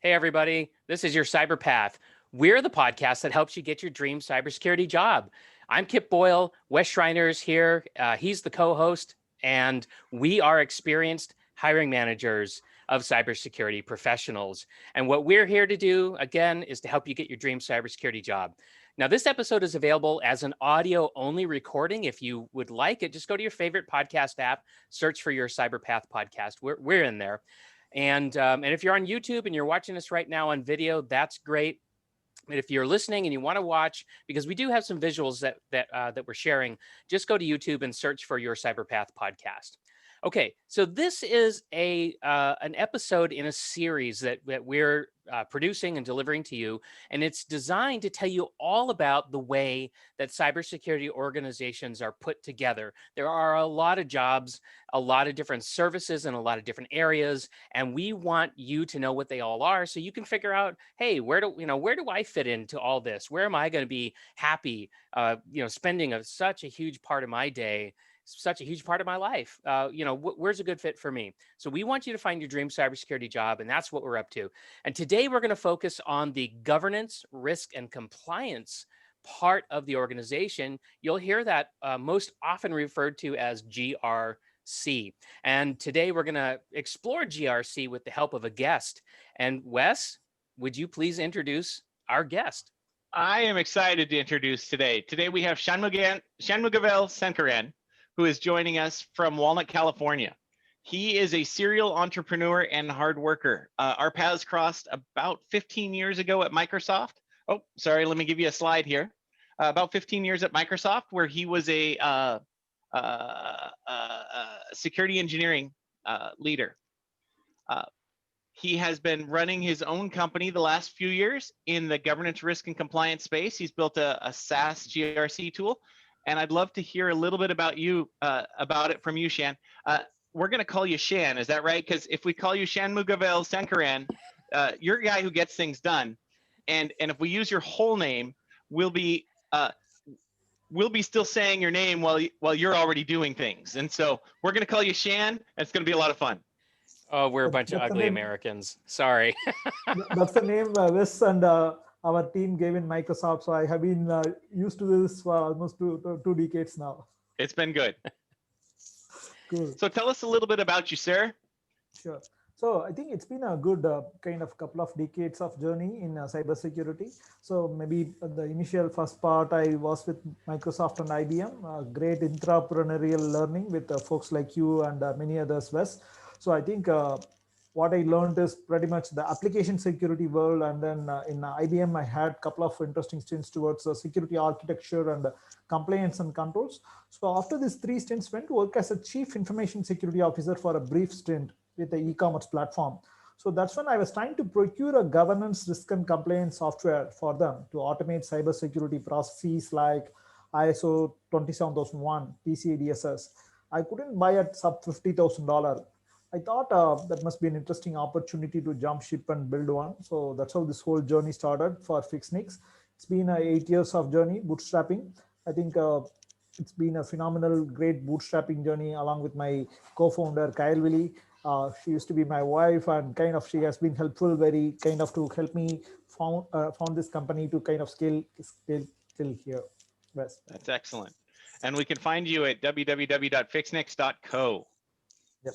Hey, everybody. This is your Cyber Path. We're the podcast that helps you get your dream cybersecurity job. I'm Kip Boyle. Wes Schreiner's here. He's the co-host, and we are experienced hiring managers of cybersecurity professionals. And what we're here to do, again, is to help you get your dream cybersecurity job. Now, this episode is available as an audio-only recording. If you would like it, just go to your favorite podcast app, search for your Cyber Path podcast. We're in there. And if you're on YouTube and you're watching us right now on video, that's great. And if you're listening and you want to watch, because we do have some visuals that we're sharing, just go to YouTube and search for your Cyberpath podcast. Okay, so this is an episode in a series that we're producing and delivering to you, and it's designed to tell you all about the way that cybersecurity organizations are put together. There are a lot of jobs, a lot of different services in a lot of different areas, and we want you to know what they all are so you can figure out, hey, where do I fit into all this? Where am I going to be happy? Spending such a huge part of my day, such a huge part of my life. Where's a good fit for me? So we want you to find your dream cybersecurity job, and that's what we're up to. And today we're going to focus on the governance, risk, and compliance part of the organization. You'll hear that most often referred to as GRC. And today we're going to explore GRC with the help of a guest. And Wes, would you please introduce our guest? I am excited to introduce today. Today we have Shan Sankaran, who is joining us from Walnut, California. He is a serial entrepreneur and hard worker. Our paths crossed about 15 years ago at Microsoft. Oh, sorry, let me give you a slide here. About 15 years at Microsoft, where he was a security engineering leader. He has been running his own company the last few years in the governance, risk, and compliance space. He's built a SaaS GRC tool. And I'd love to hear a little bit about it from you, Shan. We're going to call you Shan, is that right? Because if we call you Shan Sankaran, you're a guy who gets things done. And if we use your whole name, we'll be still saying your name while you're already doing things. And so we're going to call you Shan, and it's going to be a lot of fun. Oh, we're a bunch of ugly Americans. Sorry. That's the name Wes and our team gave in Microsoft. So I have been used to this for almost two decades now. It's been good. Cool. So tell us a little bit about you, sir. Sure. So I think it's been a good kind of couple of decades of journey in cybersecurity. So maybe the initial first part, I was with Microsoft and IBM, great entrepreneurial learning with folks like you and many others, Wes. So I think what I learned is pretty much the application security world. And then in IBM, I had a couple of interesting stints towards security architecture and compliance and controls. So after these 3 stints, went to work as a chief information security officer for a brief stint with the e-commerce platform. So that's when I was trying to procure a governance, risk, and compliance software for them to automate cybersecurity processes like ISO 27001, PCI DSS. I couldn't buy at sub $50,000. I thought that must be an interesting opportunity to jump ship and build one. So that's how this whole journey started for Fixnix. It's been 8 years of journey, bootstrapping. I think it's been a phenomenal, great bootstrapping journey along with my co-founder, Kyle Willie. She used to be my wife, and kind of she has been helpful, very kind of to help me found this company to kind of scale till here. Yes. That's excellent. And we can find you at www.fixnix.co. Yep.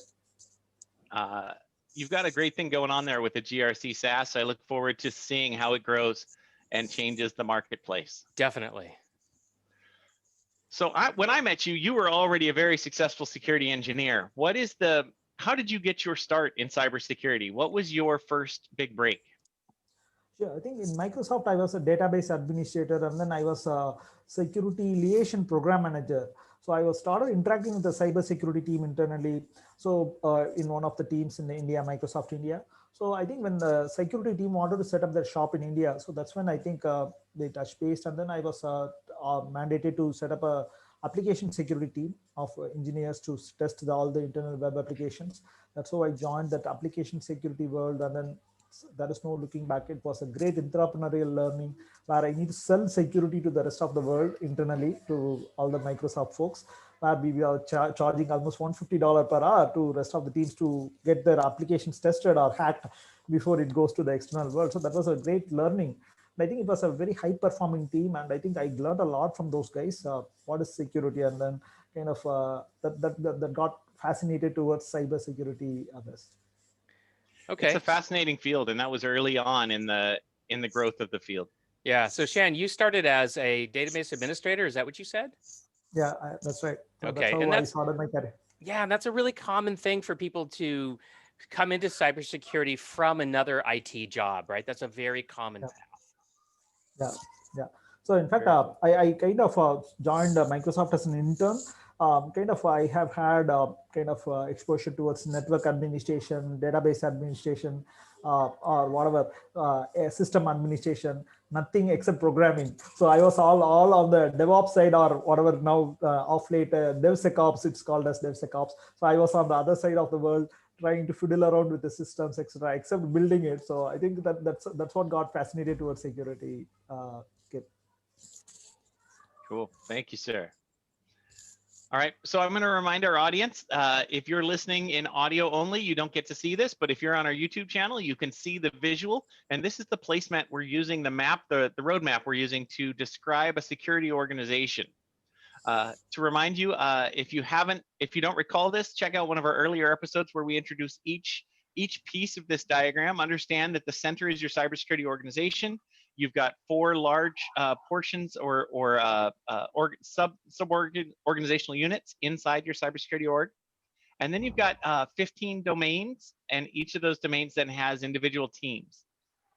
You've got a great thing going on there with the GRC SaaS. I look forward to seeing how it grows and changes the marketplace. Definitely. So when I met you, you were already a very successful security engineer. How did you get your start in cybersecurity? What was your first big break? Sure. I think in Microsoft, I was a database administrator, and then I was a security liaison program manager. So I was started interacting with the cybersecurity team internally. So in one of the teams in India, Microsoft India. So I think when the security team wanted to set up their shop in India, so that's when I think they touched base, and then I was mandated to set up a application security team of engineers to test all the internal web applications. That's how I joined that application security world, and then there is no looking back. It was a great entrepreneurial learning where I need to sell security to the rest of the world internally to all the Microsoft folks, where we were charging almost $150 per hour to rest of the teams to get their applications tested or hacked before it goes to the external world. So that was a great learning. I think it was a very high performing team, and I think I learned a lot from those guys. What is security, and then kind of that got fascinated towards cyber security others. Okay. It's a fascinating field, and that was early on in the growth of the field. Yeah. So Shan, you started as a database administrator. Is that what you said? Yeah, that's right. So Okay. That's how And I started my career. yeah, that's a really common thing for people to come into cybersecurity from another IT job, right? That's a very common path. Yeah. So in fact, I kind of joined Microsoft as an intern. I have had exposure towards network administration, database administration, or whatever, system administration, nothing except programming. So I was all on the DevOps side, or whatever now off late, DevSecOps, it's called as DevSecOps. So I was on the other side of the world, trying to fiddle around with the systems, etc., except building it. So I think that's what got fascinated towards security. Kit. Cool. Thank you, sir. All right. So I'm going to remind our audience, if you're listening in audio only, you don't get to see this, but if you're on our YouTube channel, you can see the visual. And this is the placemat we're using, the map, the roadmap we're using to describe a security organization. To remind you, if you don't recall this, check out one of our earlier episodes where we introduce each piece of this diagram. Understand that the center is your cybersecurity organization. You've got 4 large portions or organizational units inside your cybersecurity org. And then you've got 15 domains, and each of those domains then has individual teams.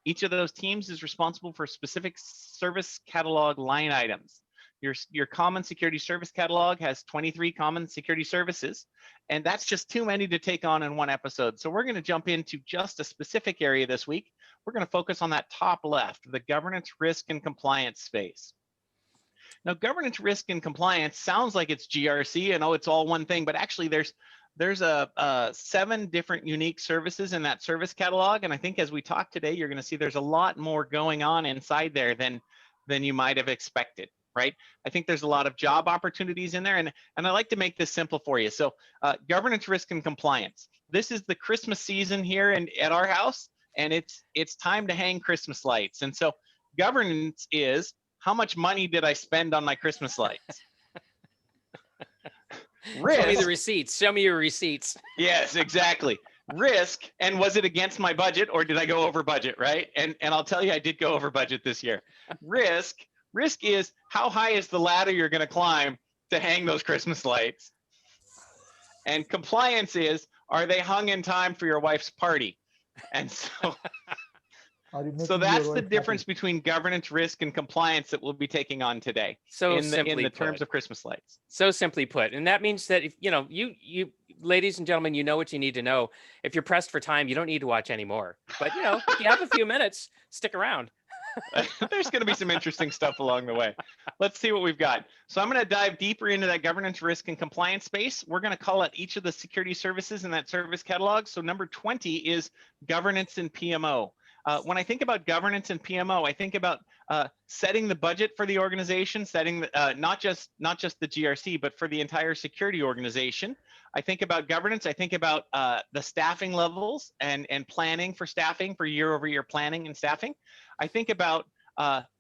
Each of those teams is responsible for specific service catalog line items. Your common security service catalog has 23 common security services, and that's just too many to take on in one episode. So we're going to jump into just a specific area this week. We're going to focus on that top left, the governance, risk, and compliance space. Now, governance, risk, and compliance sounds like it's GRC and it's all one thing, but actually there's 7 different unique services in that service catalog, and I think as we talk today, you're going to see there's a lot more going on inside there than you might have expected. Right? I think there's a lot of job opportunities in there, and I like to make this simple for you. So governance, risk, and compliance. This is the Christmas season here at our house, and it's time to hang Christmas lights. And so governance is, how much money did I spend on my Christmas lights? Risk, show me the receipts. Show me your receipts. Yes, exactly. Risk, and was it against my budget, or did I go over budget, right? And I'll tell you, I did go over budget this year. Risk is, how high is the ladder you're going to climb to hang those Christmas lights? And compliance is, are they hung in time for your wife's party? And so, so that's the difference between governance, risk, and compliance that we'll be taking on today. So in the terms of Christmas lights. So simply put, and that means that if you ladies and gentlemen, you know what you need to know. If you're pressed for time, you don't need to watch anymore. But if you have a few minutes, stick around. There's going to be some interesting stuff along the way. Let's see what we've got. So I'm going to dive deeper into that governance, risk, and compliance space. We're going to call out each of the security services in that service catalog. So number 20 is governance and PMO. When I think about governance and PMO, I think about setting the budget for the organization, setting not just the GRC, but for the entire security organization. I think about governance. I think about the staffing levels and planning for staffing, for year-over-year planning and staffing. I think about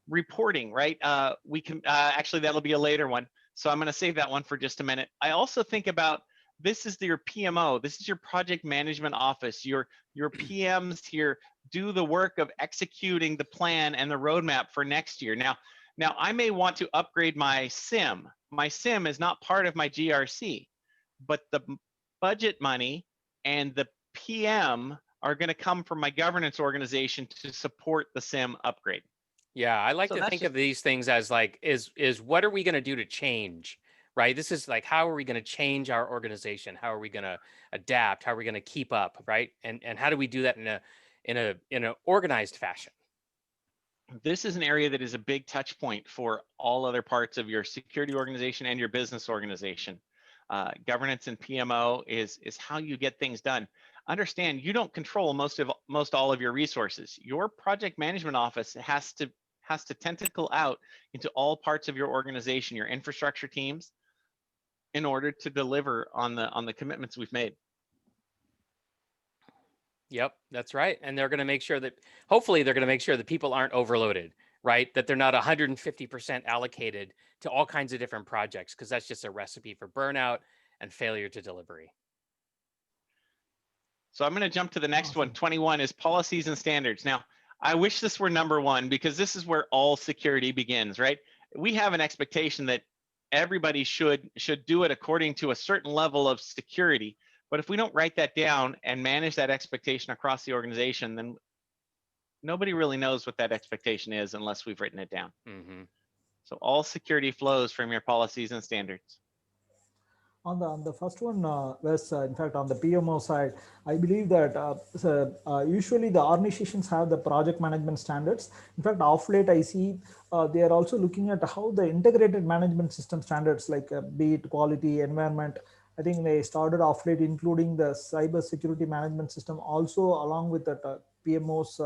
reporting, right? We can actually, that'll be a later one. So I'm going to save that one for just a minute. I also think about, this is your PMO. This is your project management office. Your PMs here do the work of executing the plan and the roadmap for next year. Now I may want to upgrade my SIM. My SIM is not part of my GRC, but the budget money and the PM are going to come from my governance organization to support the SIM upgrade. Yeah, I like to think of these things as like, is what are we going to do to change? Right? This is like, how are we going to change our organization? How are we going to adapt? How are we going to keep up? Right? And how do we do that in a organized fashion? This is an area that is a big touch point for all other parts of your security organization and your business organization. Governance and PMO is how you get things done. understand you don't control most all of your resources. Your project management office has to tentacle out into all parts of your organization, your infrastructure teams, in order to deliver on the commitments we've made. Yep, that's right. And they're going to make sure that, hopefully they're going to make sure that people aren't overloaded, right? That they're not 150% allocated to all kinds of different projects, because that's just a recipe for burnout and failure to delivery. So I'm going to jump to the next one. 21 is policies and standards. Now, I wish this were number one, because this is where all security begins, right? We have an expectation that everybody should do it according to a certain level of security. But if we don't write that down and manage that expectation across the organization, then nobody really knows what that expectation is unless we've written it down. Mm-hmm. So all security flows from your policies and standards. On the first one, Wes, in fact, on the PMO side, I believe that usually the organizations have the project management standards. In fact, of late, I see they are also looking at how the integrated management system standards, like be it quality, environment. I think they started off late including the cyber security management system also along with the PMO's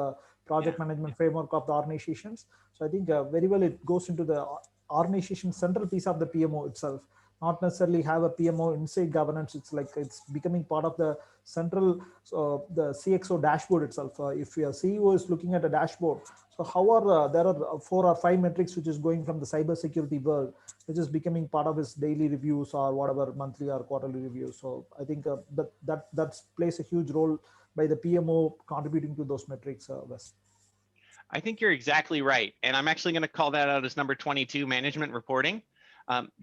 project management framework of the organizations. So I think very well it goes into the organization central piece of the PMO itself. Not necessarily have a PMO inside governance. It's like it's becoming part of the central, the CXO dashboard itself. If your CEO is looking at a dashboard, so how are there are 4 or 5 metrics which is going from the cybersecurity world, which is becoming part of his daily reviews or whatever monthly or quarterly reviews. So I think that plays a huge role by the PMO contributing to those metrics. Wes. I think you're exactly right, and I'm actually going to call that out as number 22, management reporting.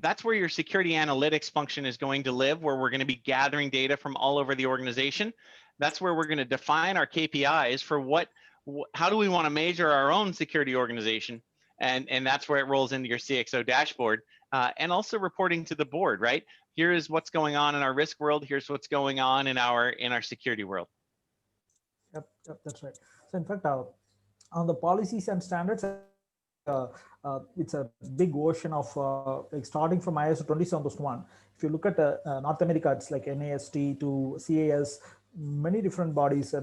That's where your security analytics function is going to live, where we're going to be gathering data from all over the organization. That's where we're going to define our KPIs for how do we want to measure our own security organization, and that's where it rolls into your CXO dashboard, and also reporting to the board, right? Here is what's going on in our risk world. Here's what's going on in our security world. Yep, that's right. So in fact, on the policies and standards, it's a big ocean of like starting from ISO 27001. If you look at North America, it's like NAST to CAS, many different bodies.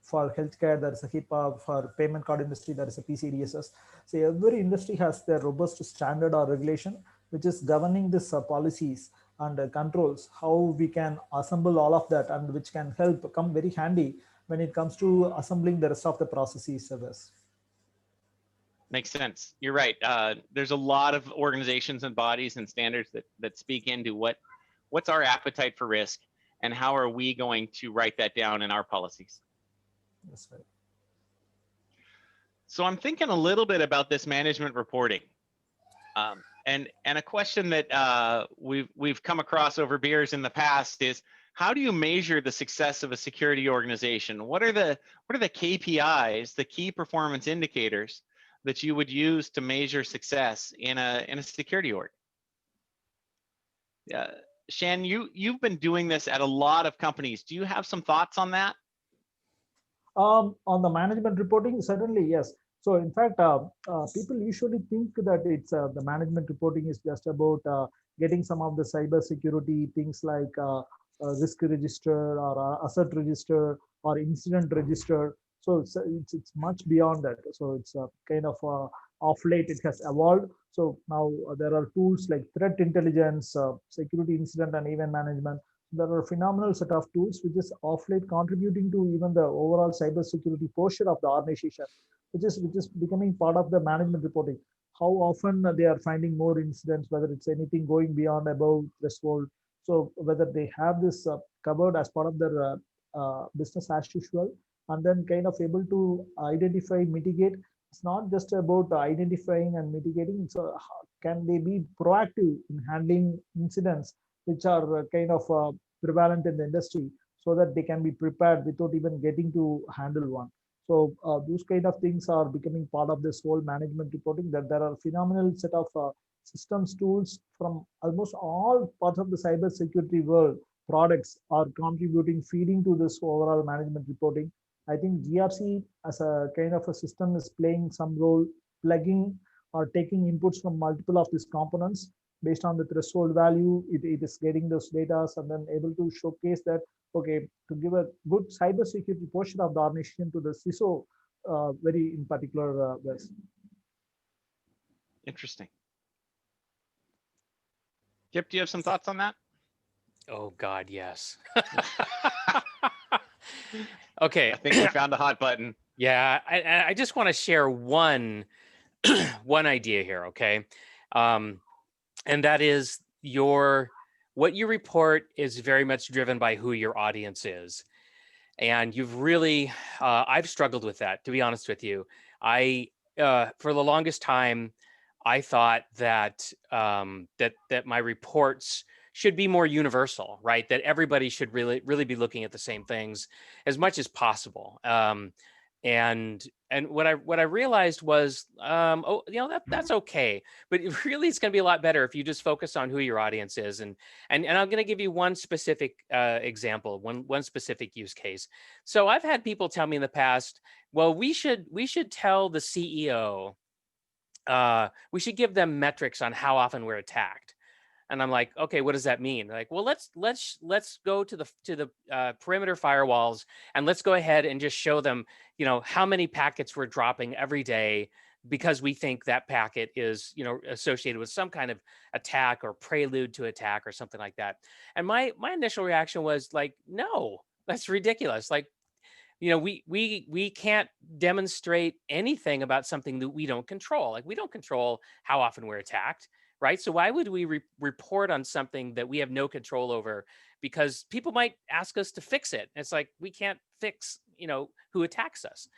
For healthcare, there is a HIPAA. For payment card industry, there is a PCDSS. So every industry has their robust standard or regulation, which is governing this policies and controls, how we can assemble all of that, and which can come very handy when it comes to assembling the rest of the processes of this. Makes sense. You're right. There's a lot of organizations and bodies and standards that speak into what's our appetite for risk and how are we going to write that down in our policies. That's right. So I'm thinking a little bit about this management reporting, and a question that we've come across over beers in the past is, how do you measure the success of a security organization? What are the KPIs, the key performance indicators that you would use to measure success in a security org? Shan, you've been doing this at a lot of companies. Do you have some thoughts on that? On the management reporting, certainly yes. So in fact, people usually think that it's the management reporting is just about getting some of the cyber security things like risk register or asset register or incident register. So it's much beyond that. So it's kind of off late it has evolved. So now there are tools like threat intelligence, security incident and event management. There are a phenomenal set of tools which is off late contributing to even the overall cybersecurity posture of the organization, which is becoming part of the management reporting. How often they are finding more incidents, whether it's anything going beyond above threshold. So whether they have this covered as part of their business as usual, and then kind of able to identify, mitigate. It's not just about identifying and mitigating. So can they be proactive in handling incidents which are kind of prevalent in the industry, so that they can be prepared without even getting to handle one. So those kind of things are becoming part of this whole management reporting, that there are phenomenal set of systems tools from almost all parts of the cyber security world. Products are contributing, feeding to this overall management reporting. I think GRC as a kind of a system is playing some role, plugging or taking inputs from multiple of these components. Based on the threshold value, it is getting those data and then able to showcase that okay, to give a good cybersecurity posture of the organization to the CISO, very in particular, Wes. Interesting. Kip, do you have some thoughts on that? Oh God, yes. Okay. I think we found a hot button. Yeah, I just want to share one one idea here, okay? And that is what you report is very much driven by who your audience is. And you've really, I've struggled with that, to be honest with you. For the longest time, I thought that that my reports should be more universal, right? That everybody should really be looking at the same things as much as possible. And what I realized was, that's okay, but really it's going to be a lot better if you just focus on who your audience is. And I'm going to give you one specific example, one specific use case. So I've had people tell me in the past, well, we should tell the CEO, we should give them metrics on how often we're attacked. And I'm like, okay, what does that mean? Like, well, let's go to the perimeter firewalls and let's go ahead and just show them, how many packets we're dropping every day because we think that packet is, associated with some kind of attack or prelude to attack or something like that. And my initial reaction was like, no, that's ridiculous. Like, we can't demonstrate anything about something that we don't control. Like, we don't control how often we're attacked, right? So why would we report on something that we have no control over? Because people might ask us to fix it. It's like, we can't fix, who attacks us.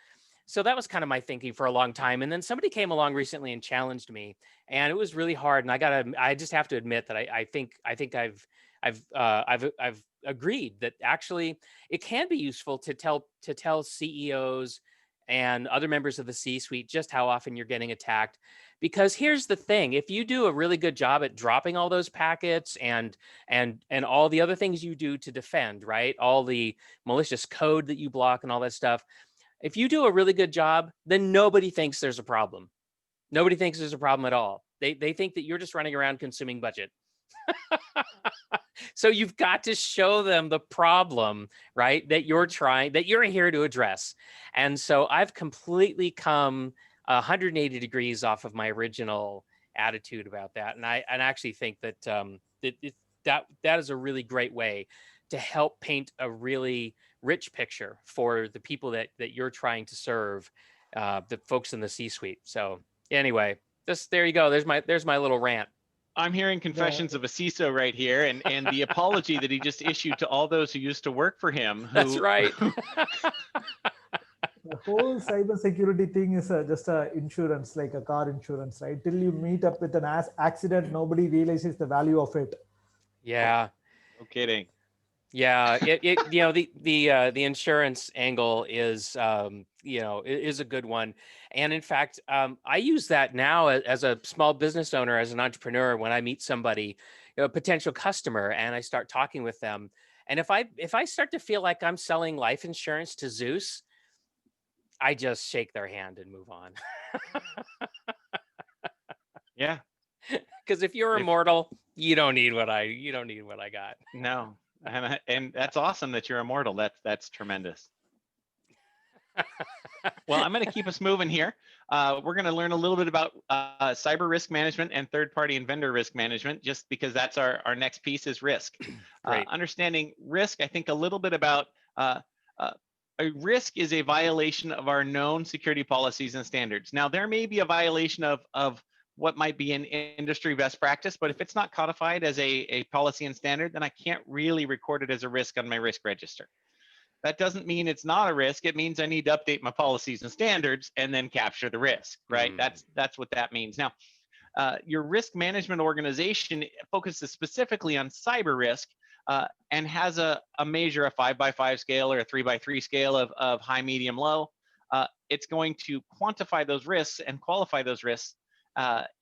So that was kind of my thinking for a long time. And then somebody came along recently and challenged me, and it was really hard. And I just have to admit that I think I've agreed that actually it can be useful to tell CEOs and other members of the C-suite just how often you're getting attacked. Because here's the thing: if you do a really good job at dropping all those packets and all the other things you do to defend, right? All the malicious code that you block and all that stuff. If you do a really good job, then nobody thinks there's a problem. Nobody thinks there's a problem at all. They think that you're just running around consuming budget. So you've got to show them the problem, right? That you're here to address. And so I've completely come 180 degrees off of my original attitude about that. And I actually think that that is a really great way to help paint a really rich picture for the people that you're trying to serve, the folks in the C-suite. So anyway, there you go. There's my little rant. I'm hearing confessions of a CISO right here, and the apology that he just issued to all those who used to work for him. That's right. The whole cybersecurity thing is just a insurance, like a car insurance, right? Till you meet up with an accident, nobody realizes the value of it. Yeah. No kidding. Yeah, the insurance angle is is a good one. And in fact, I use that now as a small business owner, as an entrepreneur, when I meet somebody, a potential customer, and I start talking with them. And if I start to feel like I'm selling life insurance to Zeus, I just shake their hand and move on. Yeah. Because if you're immortal, you don't need what I got. No. And that's awesome that you're immortal. That's tremendous. Well, I'm going to keep us moving here. We're going to learn a little bit about cyber risk management and third-party and vendor risk management, just because that's our next piece is risk. Understanding risk, I think a little bit about a risk is a violation of our known security policies and standards. Now, there may be a violation of what might be an industry best practice, but if it's not codified as a policy and standard, then I can't really record it as a risk on my risk register. That doesn't mean it's not a risk. It means I need to update my policies and standards and then capture the risk, right? That's what that means. Now, your risk management organization focuses specifically on cyber risk and has a measure, a 5x5 scale or a 3x3 scale of high, medium, low. It's going to quantify those risks and qualify those risks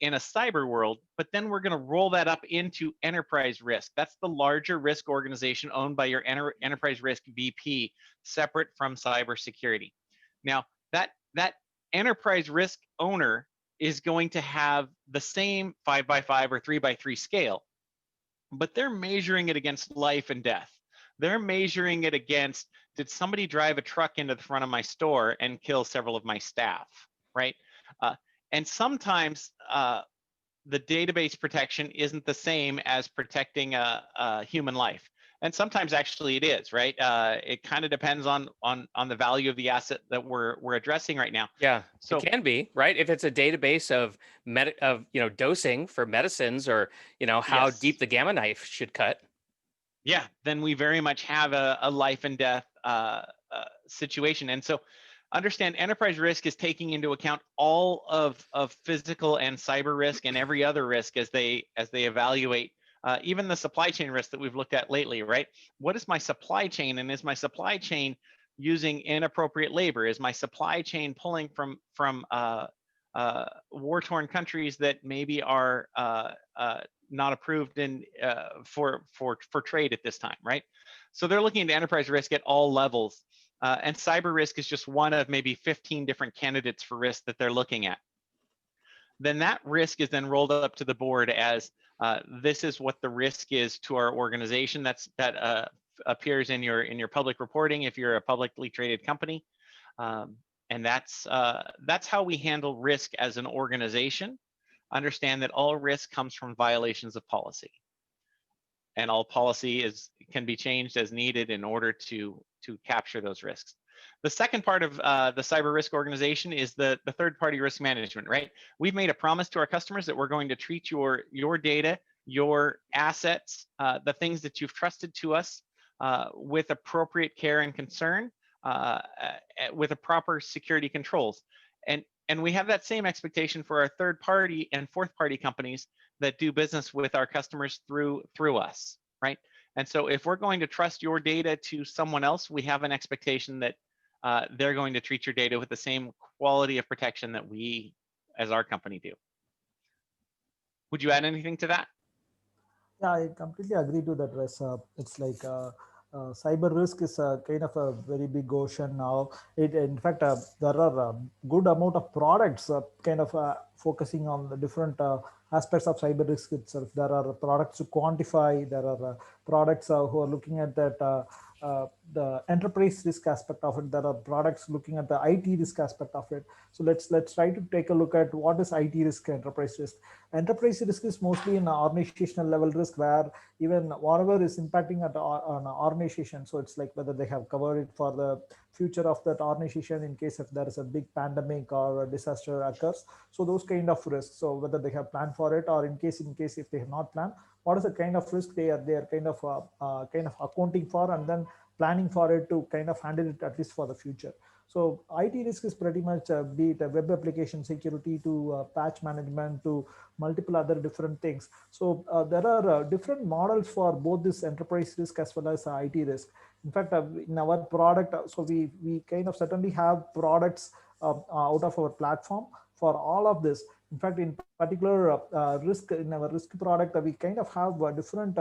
in a cyber world, but then we're going to roll that up into enterprise risk. That's the larger risk organization owned by your enterprise risk VP, separate from cybersecurity. Now, that enterprise risk owner is going to have the same 5x5 or 3x3 scale, but they're measuring it against life and death. They're measuring it against, did somebody drive a truck into the front of my store and kill several of my staff, right? And sometimes the database protection isn't the same as protecting a human life. And sometimes actually it is, right? It kind of depends on the value of the asset that we're addressing right now. Yeah, So it can be, right? If it's a database of dosing for medicines, or how yes. deep the gamma knife should cut. Yeah, then we very much have a life and death situation. And so understand, enterprise risk is taking into account all of physical and cyber risk and every other risk as they evaluate even the supply chain risk that we've looked at lately, right? What is my supply chain, and is my supply chain using inappropriate labor? Is my supply chain pulling from war-torn countries that maybe are not approved in for trade at this time, right? So they're looking at enterprise risk at all levels, and cyber risk is just one of maybe 15 different candidates for risk that they're looking at. Then that risk is then rolled up to the board as this is what the risk is to our organization. That appears in your public reporting if you're a publicly traded company, and that's how we handle risk as an organization. Understand that all risk comes from violations of policy, and all policy can be changed as needed in order to capture those risks. The second part of the cyber risk organization is the third-party risk management, right? We've made a promise to our customers that we're going to treat your data, your assets, the things that you've trusted to us with appropriate care and concern, with a proper security controls. And we have that same expectation for our third-party and fourth-party companies that do business with our customers through us, right? And so if we're going to trust your data to someone else, we have an expectation that they're going to treat your data with the same quality of protection that we as our company do. Would you add anything to that? Yeah, I completely agree to that, Wes. It's like cyber risk is a kind of a very big ocean now. In fact, there are a good amount of products kind of focusing on the different aspects of cyber risk itself. There are products to quantify. There are products who are looking at that the enterprise risk aspect of it. There are products looking at the IT risk aspect of it. So let's try to take a look at what is IT risk, enterprise risk. Enterprise risk is mostly an organizational level risk, where even whatever is impacting at an organization. So it's like whether they have covered it for the future of that organization in case if there is a big pandemic or a disaster occurs. So those kind of risks. So whether they have planned for it, or in case if they have not planned, what is the kind of risk they are kind of accounting for, and then planning for it to kind of handle it at least for the future. So IT risk is pretty much be it a web application security to patch management to multiple other different things. So there are different models for both this enterprise risk as well as IT risk. In fact, in our product, so we kind of certainly have products out of our platform for all of this. In fact, in particular risk, in our risk product, we kind of have different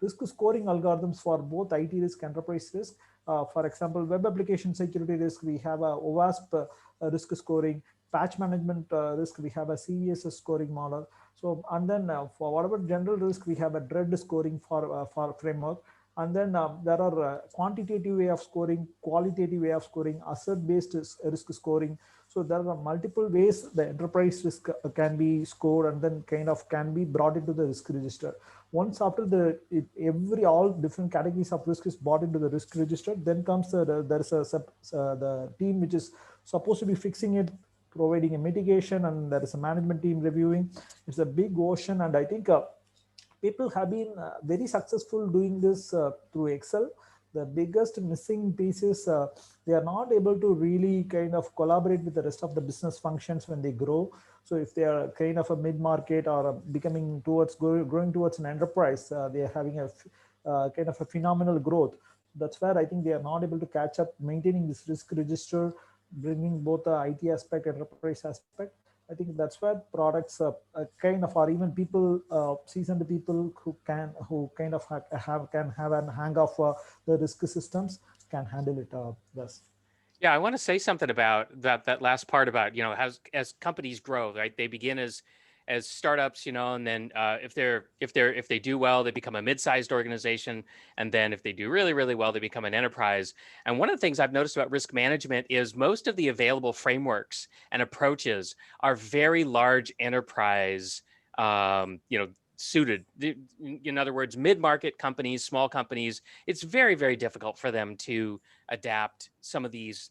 risk scoring algorithms for both IT risk, enterprise risk. For example, web application security risk, we have a OWASP risk scoring. Patch management risk, we have a CVSS scoring model. So, and then for whatever general risk, we have a DREAD scoring for framework. And then there are quantitative way of scoring, qualitative way of scoring, asset-based risk scoring. So there are multiple ways the enterprise risk can be scored and then kind of can be brought into the risk register. Once after all different categories of risk is brought into the risk register, then comes the team which is supposed to be fixing it, providing a mitigation, and there is a management team reviewing. It's a big ocean, and I think people have been very successful doing this through Excel. The biggest missing piece is they are not able to really kind of collaborate with the rest of the business functions when they grow. So if they are kind of a mid-market or becoming towards growing towards an enterprise, they are having a kind of a phenomenal growth. That's where I think they are not able to catch up maintaining this risk register, bringing both the IT aspect, enterprise aspect. I think that's where products kind of, or even people, seasoned people who kind of can have an hang of the risk systems can handle it thus. Yeah, I want to say something about that last part about, as companies grow, right? They begin as as startups, and then if they do well, they become a mid-sized organization, and then if they do really, really well, they become an enterprise. And one of the things I've noticed about risk management is most of the available frameworks and approaches are very large enterprise, suited. In other words, mid-market companies, small companies, it's very, very difficult for them to adapt some of these,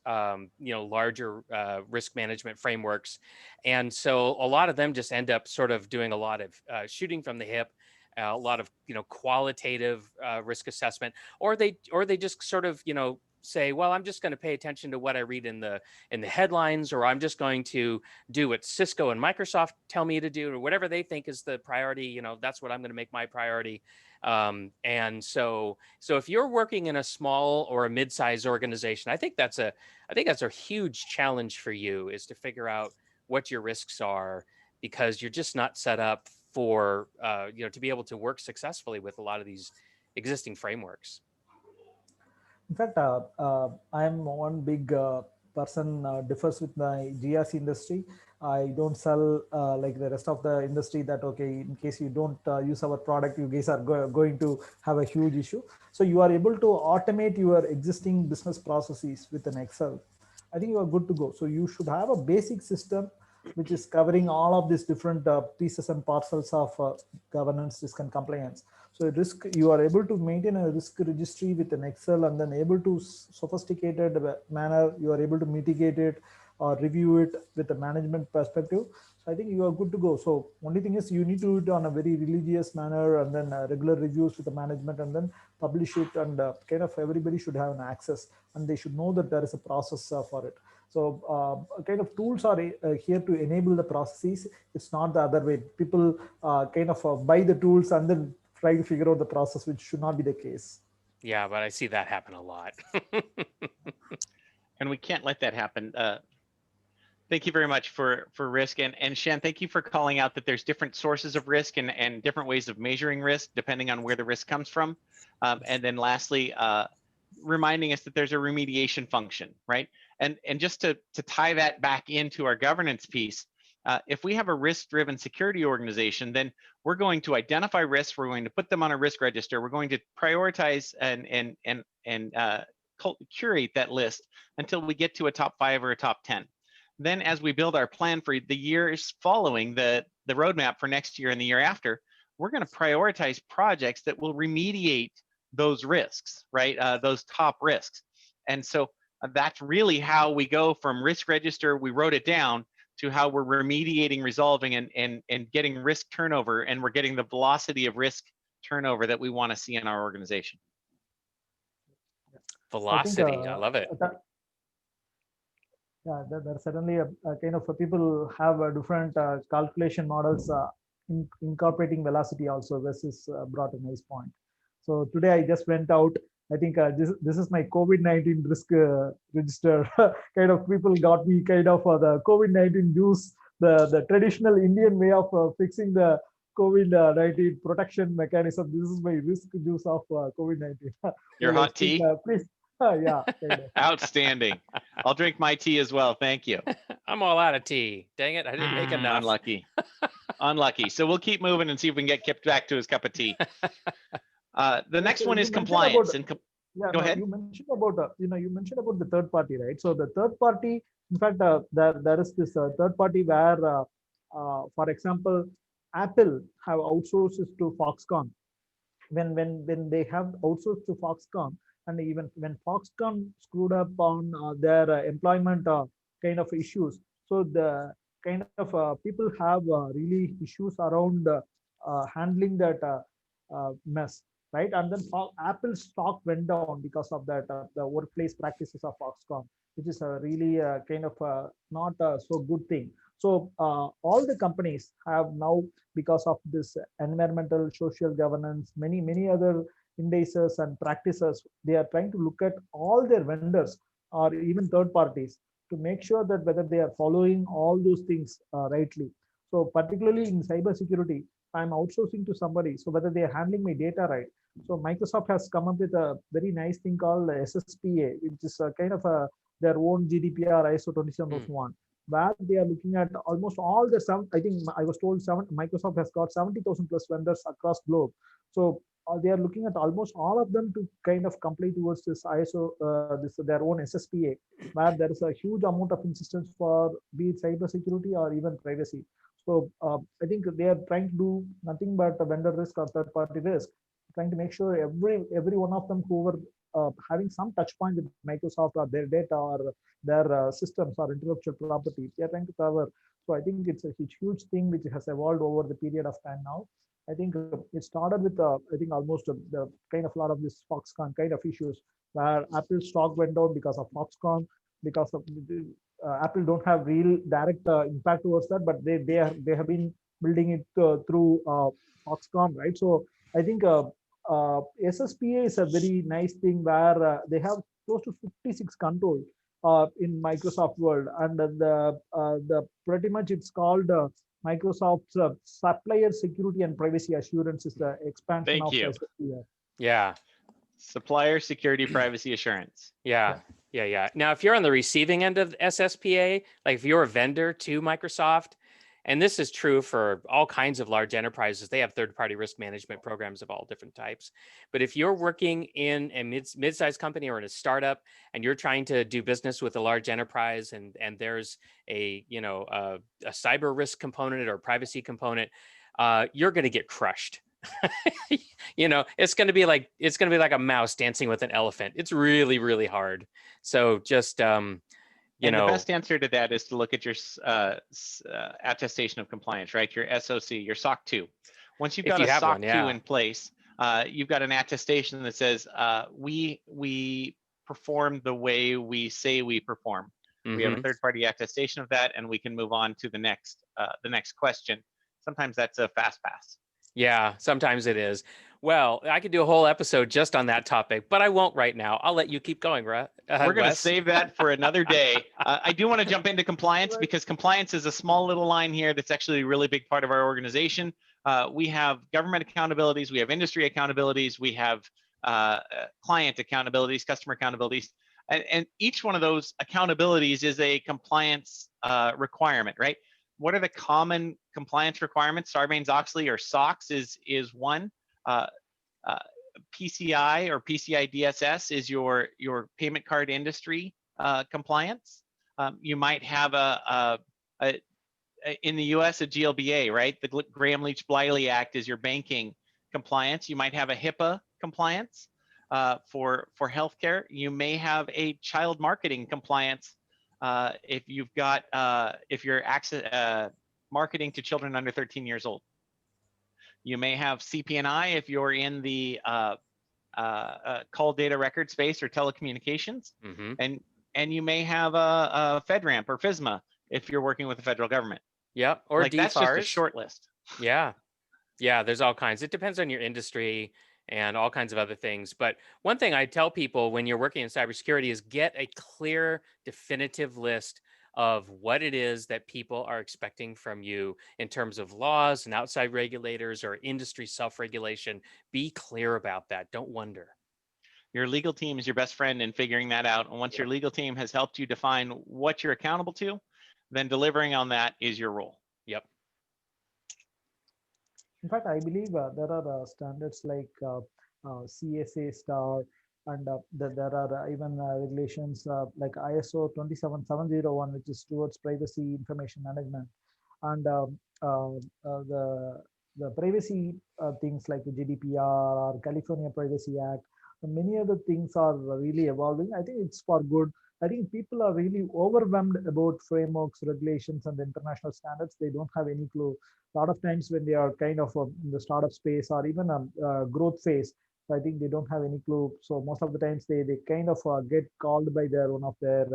larger risk management frameworks. And so a lot of them just end up sort of doing a lot of shooting from the hip, a lot of, qualitative risk assessment, or they just sort of, say, well, I'm just going to pay attention to what I read in the headlines, or I'm just going to do what Cisco and Microsoft tell me to do, or whatever they think is the priority. That's what I'm going to make my priority. And so if you're working in a small or a mid-sized organization, I think that's a huge challenge for you, is to figure out what your risks are, because you're just not set up for to be able to work successfully with a lot of these existing frameworks. In fact, I'm one big person differs with my GRC industry. I don't sell like the rest of the industry that, okay, in case you don't use our product, you guys are going to have a huge issue. So you are able to automate your existing business processes with an Excel. I think you are good to go. So you should have a basic system which is covering all of these different pieces and parcels of governance, risk, and compliance. So risk, you are able to maintain a risk registry with an Excel, and then able to sophisticated manner, you are able to mitigate it or review it with a management perspective. So I think you are good to go. So only thing is you need to do it on a very religious manner, and then regular reviews with the management, and then publish it, and kind of everybody should have an access, and they should know that there is a process for it. So kind of tools are here to enable the processes. It's not the other way. People kind of buy the tools and then try to figure out the process, which should not be the case. Yeah, but I see that happen a lot. And we can't let that happen. Thank you very much for risk. And Shan, thank you for calling out that there's different sources of risk and different ways of measuring risk depending on where the risk comes from. And then lastly, reminding us that there's a remediation function, right? And just to tie that back into our governance piece, if we have a risk-driven security organization, then we're going to identify risks, we're going to put them on a risk register, we're going to prioritize and curate that list until we get to a top 5 or a top 10. Then as we build our plan for the years following the roadmap for next year and the year after, we're going to prioritize projects that will remediate those risks, right? Those top risks. And so that's really how we go from risk register, we wrote it down, to how we're remediating, resolving, and getting risk turnover, and we're getting the velocity of risk turnover that we want to see in our organization. Velocity, I love it. Yeah, there's certainly a kind of people have a different calculation models incorporating velocity also. This is brought a nice point. So today I just went out. I think this is my COVID-19 risk register. Kind of people got me kind of the COVID-19 juice, the traditional Indian way of fixing the COVID-19 protection mechanism. This is my risk juice of COVID-19. Your hot tea? Please. Yeah. Kind of. Outstanding. I'll drink my tea as well. Thank you. I'm all out of tea. Dang it, I didn't make enough. Unlucky. Unlucky. So we'll keep moving and see if we can get Kip back to his cup of tea. The next one is compliance. Go ahead. You mentioned about you mentioned about the third party, right? So the third party, in fact, there is this third party where, for example, Apple have outsourced to Foxconn. When they have outsourced to Foxconn, and even when Foxconn screwed up on their employment kind of issues, so the kind of people have really issues around handling that mess, right? And then Apple's stock went down because of that, the workplace practices of Foxconn, which is a really kind of not so good thing. So all the companies have now, because of this environmental, social governance, many other indices and practices, they are trying to look at all their vendors or even third parties to make sure that whether they are following all those things rightly. So particularly in cybersecurity, I'm outsourcing to somebody, so whether they are handling my data right. So Microsoft has come up with a very nice thing called SSPA, which is a kind of their own GDPR ISO 27001. where they are looking at almost all the seven. I think I was told Microsoft has got 70,000 plus vendors across globe. So they are looking at almost all of them to kind of comply towards this ISO, this their own SSPA, where there is a huge amount of insistence for be it cybersecurity or even privacy. So I think they are trying to do nothing but a vendor risk or third party risk, trying to make sure every one of them who were having some touch point with Microsoft or their data or their systems or intellectual property, they are trying to cover. So I think it's a huge thing which has evolved over the period of time now. I think it started with I think almost the kind of a lot of this Foxconn kind of issues where Apple stock went down because of Foxconn, because of Apple don't have real direct impact towards that, but they have been building it through Foxconn, right? So I think SSPA is a very nice thing where they have close to 56 control in Microsoft world, and the pretty much it's called Microsoft's supplier security and privacy assurance is the expansion Thank of you. SSPA. Yeah. Supplier security privacy assurance. Yeah. Now, if you're on the receiving end of SSPA, like if you're a vendor to Microsoft, and this is true for all kinds of large enterprises, they have third-party risk management programs of all different types. But if you're working in a mid-sized company or in a startup, and you're trying to do business with a large enterprise, and there's a a cyber risk component or privacy component, you're going to get crushed. It's going to be like a mouse dancing with an elephant. It's really, really hard. So just the best answer to that is to look at your attestation of compliance, right? Your SOC, your SOC 2. Once you've got a SOC 2 in place, you've got an attestation that says we perform the way we say we perform. We have a third-party attestation of that, and we can move on to the next question. Sometimes that's a fast pass. Yeah, sometimes it is. Well, I could do a whole episode just on that topic, but I won't right now. I'll let you keep going, We're going to save that for another day. I do want to jump into compliance because compliance is a small little line here that's actually a really big part of our organization. We have government accountabilities, we have industry accountabilities, we have client accountabilities, customer accountabilities, and each one of those accountabilities is a compliance requirement, right? What are the common compliance requirements? Sarbanes-Oxley or SOX is one. PCI or PCI DSS is your payment card industry compliance. You might have in the US a GLBA, right? The Graham-Leach-Bliley Act is your banking compliance. You might have a HIPAA compliance for healthcare. You may have a child marketing compliance if you're marketing to children under 13 years old. You may have CP&I if you're in the call data record space or telecommunications, and you may have a FedRAMP or FISMA if you're working with the federal government. Yeah, or DFARS. That's just a short list. Yeah, there's all kinds. It depends on your industry and all kinds of other things. But one thing I tell people when you're working in cybersecurity is get a clear, definitive list of what it is that people are expecting from you in terms of laws and outside regulators or industry self-regulation. Be clear about that. Don't wonder. Your legal team is your best friend in figuring that out. And once your legal team has helped you define what you're accountable to, then delivering on that is your role. Yep. In fact, I believe there are standards like CSA star, and there are even regulations like ISO 27701, which is towards privacy information management, and the privacy things like the GDPR or California Privacy Act. Many other things are really evolving. I think it's for good. I think people are really overwhelmed about frameworks, regulations, and the international standards. They don't have any clue. A lot of times when they are kind of in the startup space or even a growth phase, I think they don't have any clue. So most of the times they kind of get called by one of their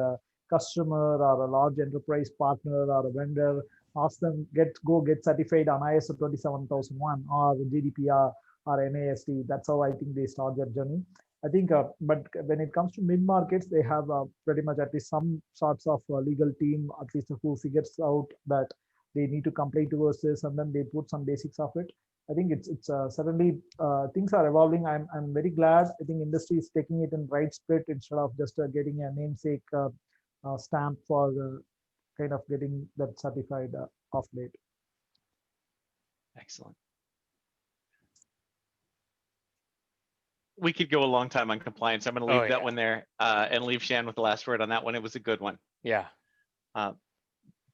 customer or a large enterprise partner or a vendor, ask them get certified on ISO 27001 or GDPR or NASD. That's how I think they start their journey. I think, but when it comes to mid-markets, they have pretty much at least some sorts of legal team, at least who figures out that they need to comply towards this, and then they put some basics of it. I think it's certainly things are evolving. I'm very glad. I think industry is taking it in right spirit instead of just getting a namesake stamp for kind of getting that certified of late. Excellent. We could go a long time on compliance. I'm going to leave that one there and leave Shan with the last word on that one. It was a good one. Yeah.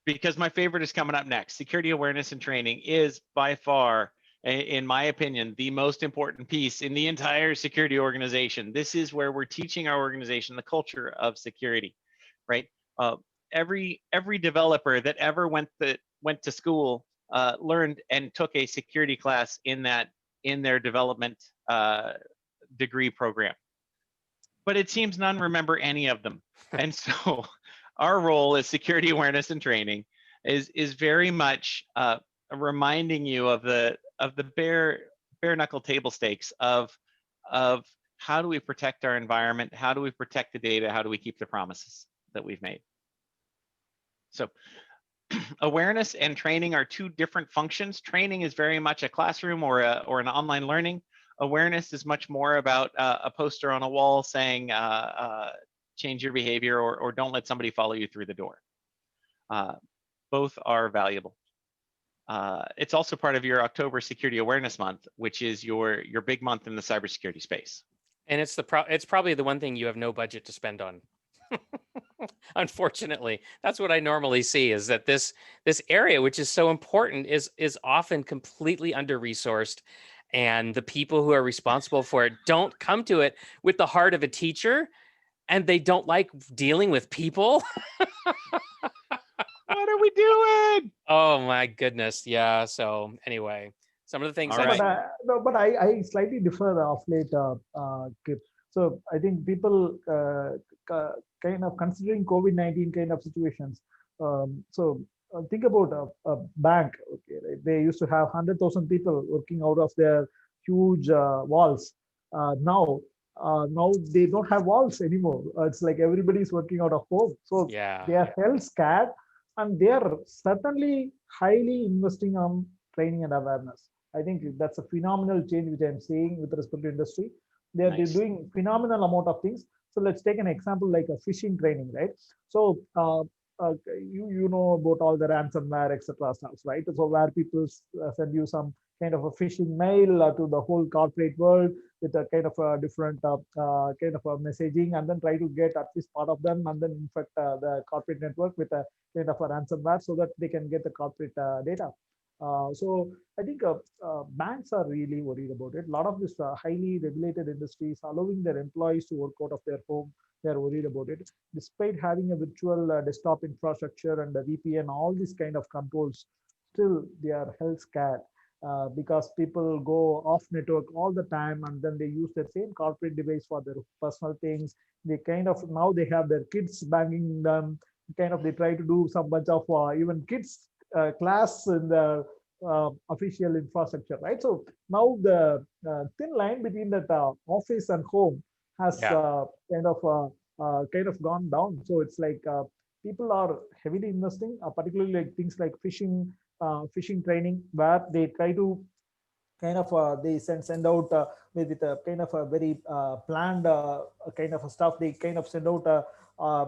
Because my favorite is coming up next. Security awareness and training is by far, in my opinion, the most important piece in the entire security organization. This is where we're teaching our organization the culture of security, right? Every developer that ever went to school learned and took a security class in their development degree program, but it seems none remember any of them. And so our role as security awareness and training is very much reminding you of the bare knuckle table stakes of how do we protect our environment, how do we protect the data, how do we keep the promises that we've made. So awareness and training are two different functions. Training is very much a classroom or an online learning. Awareness is much more about a poster on a wall saying change your behavior or don't let somebody follow you through the door. Both are valuable. It's also part of your October Security Awareness Month, which is your big month in the cybersecurity space. And it's probably the one thing you have no budget to spend on. Unfortunately, that's what I normally see, is that this area, which is so important, is often completely under-resourced, and the people who are responsible for it don't come to it with the heart of a teacher, and they don't like dealing with people. What are we doing? Oh my goodness. Yeah. So anyway, some of the things. But I slightly differ of late, Kip. So I think people kind of considering COVID-19 kind of situations. Think about a bank. Okay, right? They used to have 100,000 people working out of their huge walls. Now they don't have walls anymore. It's like everybody's working out of home. So yeah, they are hell scared, and they are certainly highly investing on training and awareness. I think that's a phenomenal change which I'm seeing with respect to industry. They're doing phenomenal amount of things. So let's take an example like a phishing training, right? So you know about all the ransomware, etc. stuff, right? So where people send you some kind of a phishing mail to the whole corporate world with a kind of a different kind of a messaging, and then try to get at least part of them, and then infect the corporate network with a kind of a ransomware so that they can get the corporate data. So I think banks are really worried about it. A lot of this highly regulated industries allowing their employees to work out of their home, they're worried about it. Despite having a virtual desktop infrastructure and a VPN, all these kind of controls, still they are hell scared. Because people go off network all the time, and then they use their same corporate device for their personal things. They kind of, now they have their kids banging them, kind of they try to do some bunch of even kids class in the official infrastructure, right? So now the thin line between that office and home has kind of gone down. So it's like people are heavily investing, particularly like things like phishing training, where they try to kind of they send out with a kind of a very planned kind of a stuff. They kind of send out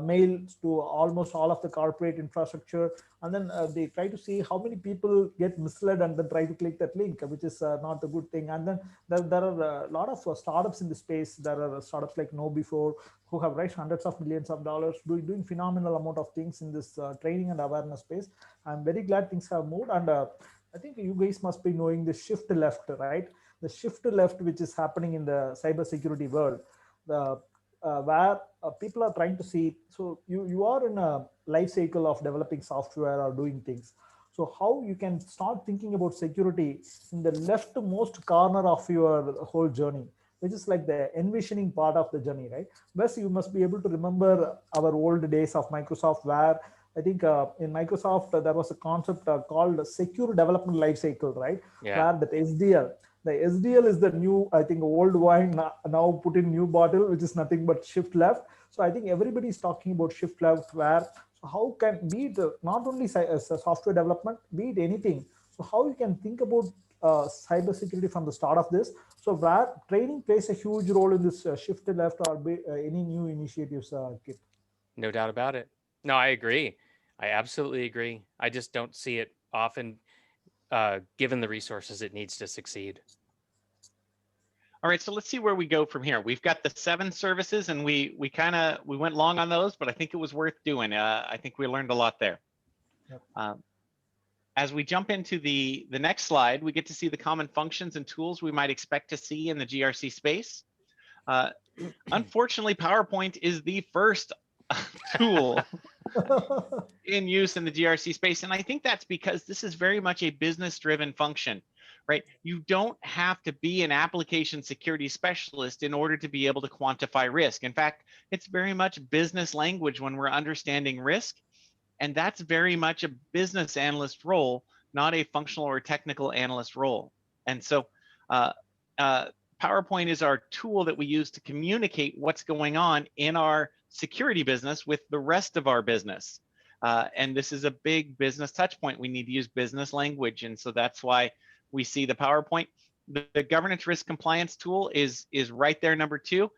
mails to almost all of the corporate infrastructure, and then they try to see how many people get misled and then try to click that link, which is not a good thing. And then there are a lot of startups in the space. There are startups like KnowBe4 who have raised hundreds of millions of dollars, doing phenomenal amount of things in this training and awareness space. I'm very glad things have moved, and I think you guys must be knowing the shift left, right? The shift left, which is happening in the cybersecurity world, where people are trying to see. So you are in a life cycle of developing software or doing things. So how you can start thinking about security in the leftmost corner of your whole journey, which is like the envisioning part of the journey, right? Wes, you must be able to remember our old days of Microsoft, where I think in Microsoft, there was a concept called secure development lifecycle, right? Yeah. Where that SDL, the SDL is the new, I think, old wine now put in new bottle, which is nothing but shift left. So I think everybody is talking about shift left, where how can be it not only software development, be it anything. So how you can think about cybersecurity from the start of this. So where training plays a huge role in this shift left or any new initiatives, Kip. No doubt about it. No, I agree. I absolutely agree. I just don't see it often, given the resources it needs to succeed. All right, so let's see where we go from here. We've got the 7 services, and we went long on those, but I think it was worth doing. I think we learned a lot there. Yep. As we jump into the next slide, we get to see the common functions and tools we might expect to see in the GRC space. Unfortunately, PowerPoint is the first tool in use in the GRC space. And I think that's because this is very much a business-driven function, right? You don't have to be an application security specialist in order to be able to quantify risk. In fact, it's very much business language when we're understanding risk. And that's very much a business analyst role, not a functional or technical analyst role. And so PowerPoint is our tool that we use to communicate what's going on in our security business with the rest of our business. And this is a big business touch point. We need to use business language. And so that's why we see the PowerPoint. The governance risk compliance tool is right there, number 2.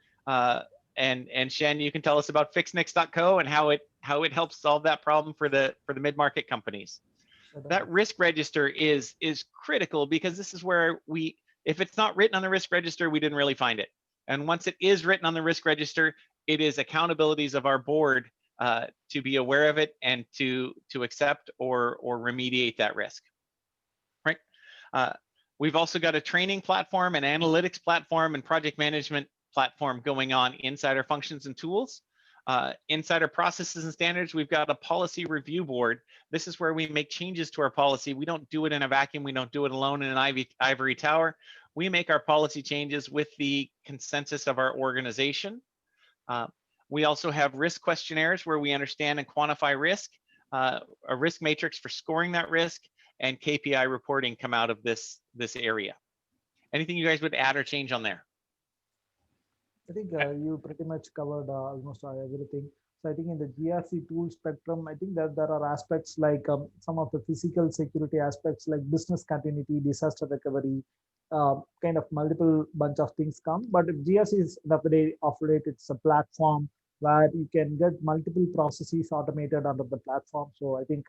And Shan, you can tell us about fixnix.co and how it helps solve that problem for the mid-market companies. That risk register is critical, because this is where if it's not written on the risk register, we didn't really find it. And once it is written on the risk register, it is accountabilities of our board to be aware of it and to accept or remediate that risk, right? We've also got a training platform, an analytics platform, and project management platform going on inside our functions and tools. Inside our processes and standards, we've got a policy review board. This is where we make changes to our policy. We don't do it in a vacuum. We don't do it alone in an ivory tower. We make our policy changes with the consensus of our organization. We also have risk questionnaires where we understand and quantify risk, a risk matrix for scoring that risk, and KPI reporting come out of this area. Anything you guys would add or change on there? I think you pretty much covered almost everything. So I think in the GRC tool spectrum, I think that there are aspects like some of the physical security aspects like business continuity, disaster recovery, kind of multiple bunch of things come. But if GRC is end of the day, of late, it's a platform where you can get multiple processes automated under the platform. So I think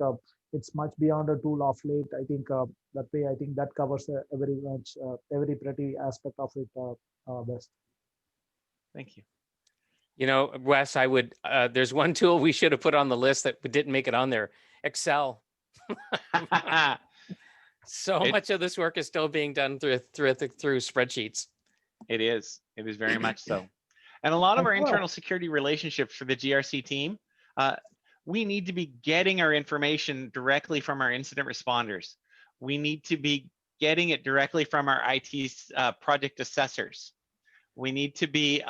it's much beyond a tool of late. I think that way, I think that covers every pretty aspect of it best. Thank you. You know, Wes, I would, there's one tool we should have put on the list that didn't make it on there, Excel. So much of this work is still being done through spreadsheets. It is very much so. And a lot of our internal security relationships for the GRC team, we need to be getting our information directly from our incident responders. We need to be getting it directly from our IT project assessors. We need to be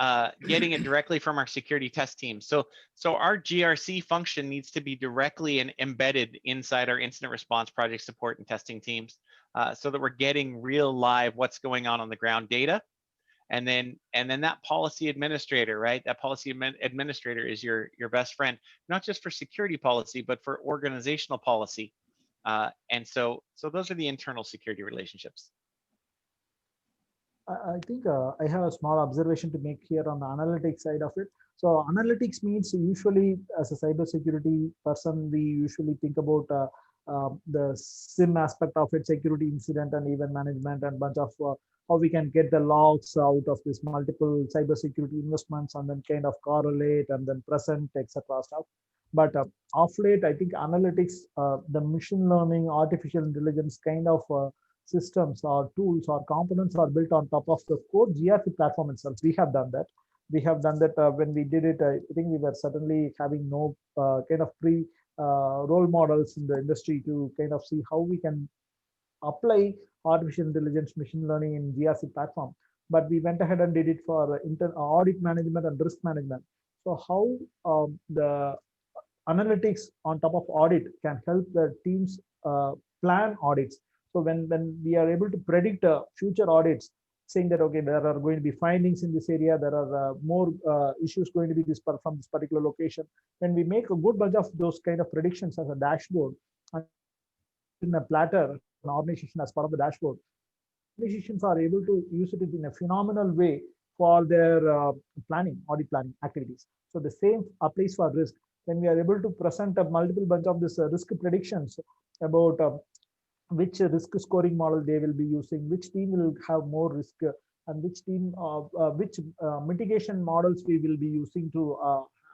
getting it directly from our security test team. So our GRC function needs to be directly and embedded inside our incident response, project support, and testing teams, so that we're getting real live what's going on the ground data. And then that policy administrator, right? That policy administrator is your best friend, not just for security policy, but for organizational policy. And so those are the internal security relationships. I think I have a small observation to make here on the analytics side of it. So analytics means usually as a cybersecurity person, we usually think about the SIM aspect of it, security incident and event management, and bunch of how we can get the logs out of this multiple cybersecurity investments and then kind of correlate and then present, etc. stuff. But of late, I think analytics, the machine learning, artificial intelligence kind of systems or tools or components are built on top of the core GRC platform itself. We have done that. When we did it. I think we were certainly having no kind of role models in the industry to kind of see how we can apply artificial intelligence, machine learning in GRC platform. But we went ahead and did it for audit management and risk management. So how the analytics on top of audit can help the teams plan audits. So when we are able to predict future audits, saying that, okay, there are going to be findings in this area, there are more issues going to be from this particular location. When we make a good bunch of those kind of predictions as a dashboard, and in a platter, an organization as part of the dashboard, organizations are able to use it in a phenomenal way for their audit planning activities. So the same applies for risk. when we are able to present a multiple bunch of this risk predictions about which risk scoring model they will be using, which team will have more risk, and which team, which mitigation models we will be using to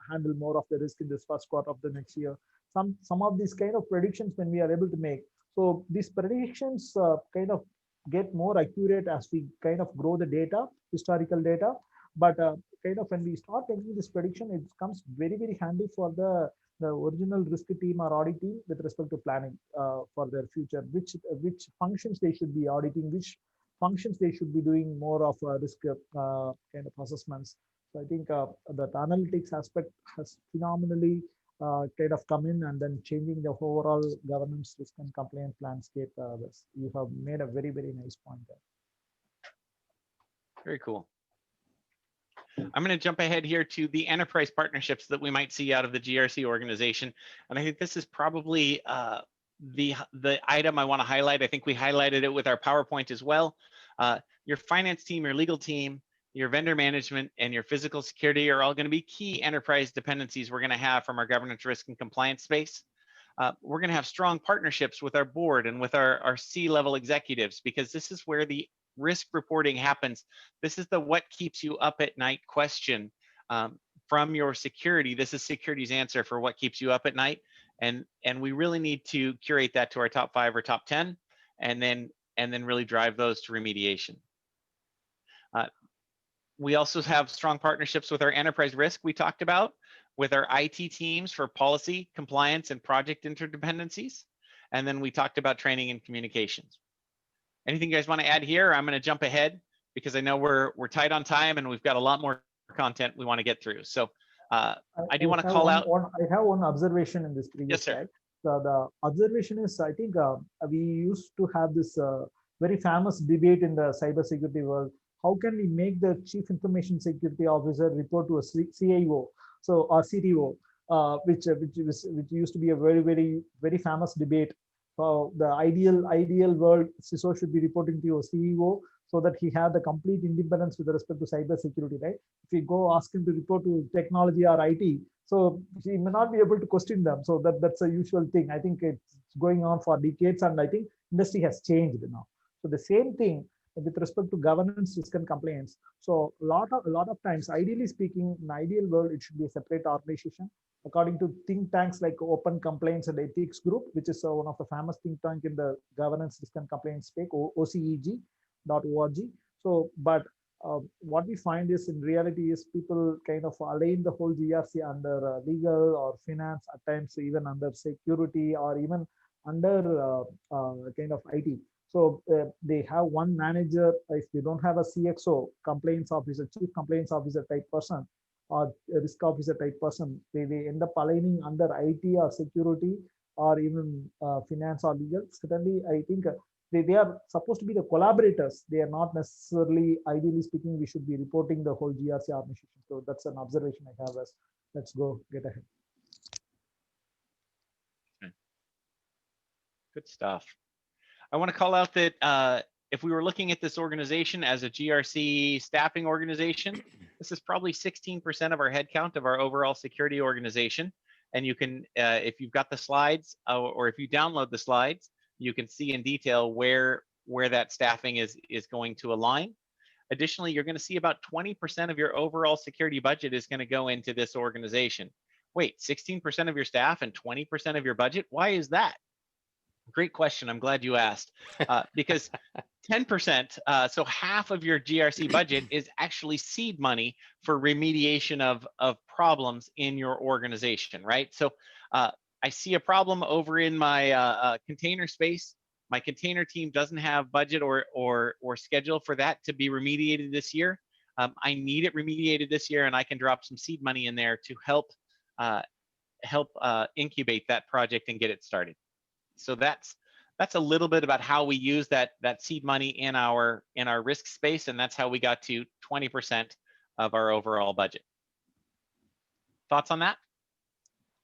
handle more of the risk in this first quarter of the next year. Some of these kind of predictions when we are able to make. So these predictions kind of get more accurate as we kind of grow the data, historical data. But kind of when we start making this prediction, it comes very, very handy for the original risk team or audit team with respect to planning for their future, which functions they should be auditing, which functions they should be doing more of risk kind of assessments. So I think that analytics aspect has phenomenally kind of come in and then changing the overall governance risk and compliance landscape. You have made a very, very nice point there. Very cool. I'm going to jump ahead here to the enterprise partnerships that we might see out of the GRC organization. And I think this is probably the item I want to highlight. I think we highlighted it with our PowerPoint as well. Your finance team, your legal team, your vendor management, and your physical security are all going to be key enterprise dependencies we're going to have from our governance, risk, and compliance space. We're going to have strong partnerships with our board and with our C-level executives, because this is where the risk reporting happens. This is the what keeps you up at night question from your security. This is security's answer for what keeps you up at night. And we really need to curate that to our top 5 or top 10, and then really drive those to remediation. We also have strong partnerships with our enterprise risk we talked about, with our IT teams for policy, compliance, and project interdependencies. And then we talked about training and communications. Anything you guys want to add here? I'm going to jump ahead because I know we're tight on time and we've got a lot more content we want to get through. So I do want to call out. I have one observation in this previous slide. So the observation is, I think we used to have this very famous debate in the cybersecurity world. How can we make the chief information security officer report to a CIO, so or CTO, which used to be a very, very, very famous debate. The ideal world, CISO should be reporting to your CEO so that he have the complete independence with respect to cybersecurity, right? If we go ask him to report to technology or IT, so he may not be able to question them. So that's a usual thing. I think it's going on for decades, and I think industry has changed now. So the same thing with respect to governance, risk, and compliance. So a lot of times, ideally speaking, in ideal world, it should be a separate organization. According to think tanks like Open Compliance and Ethics Group, which is one of the famous think tank in the governance, risk, and compliance space, OCEG.org. So, but what we find is, in reality, is people kind of align the whole GRC under legal or finance, at times even under security, or even under kind of IT. So they have one manager. If you don't have a CXO, compliance officer, chief compliance officer type person, or a risk officer type person, they end up aligning under IT or security or even finance or legal. Certainly, I think they are supposed to be the collaborators. They are not necessarily, ideally speaking, we should be reporting the whole GRC organization. So that's an observation I have. As let's go get ahead. Good stuff. I want to call out that if we were looking at this organization as a GRC staffing organization, this is probably 16% of our headcount of our overall security organization. And you can, if you've got the slides or if you download the slides, you can see in detail where that staffing is going to align. Additionally, you're going to see about 20% of your overall security budget is going to go into this organization. Wait, 16% of your staff and 20% of your budget? Why is that? Great question. I'm glad you asked. Because 10%, so half of your GRC budget is actually seed money for remediation of problems in your organization, right? So I see a problem over in my container space. My container team doesn't have budget or schedule for that to be remediated this year. I need it remediated this year, and I can drop some seed money in there to help incubate that project and get it started. So that's a little bit about how we use that seed money in our risk space, and that's how we got to 20% of our overall budget. Thoughts on that?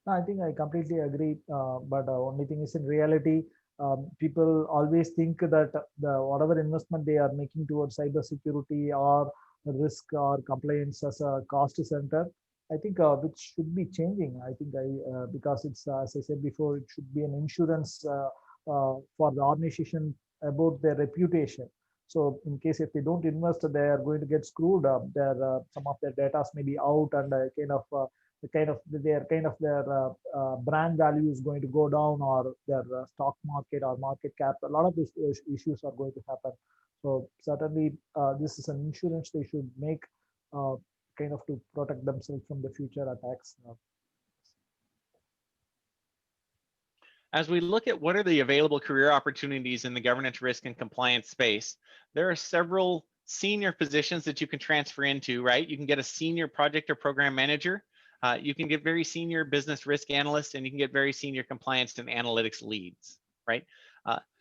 I think I completely agree. But only thing is, in reality, people always think that whatever investment they are making towards cybersecurity or risk or compliance as a cost center, I think which should be changing. I think because it's as I said before, it should be an insurance for the organization about their reputation. So in case if they don't invest, they are going to get screwed up. Their some of their data may be out, and their brand value is going to go down, or their stock market or market cap. A lot of these issues are going to happen. So certainly, this is an insurance they should make. Kind of to protect themselves from the future attacks. As we look at what are the available career opportunities in the governance, risk, and compliance space, there are several senior positions that you can transfer into, right? You can get a senior project or program manager. You can get very senior business risk analyst, and you can get very senior compliance and analytics leads, right?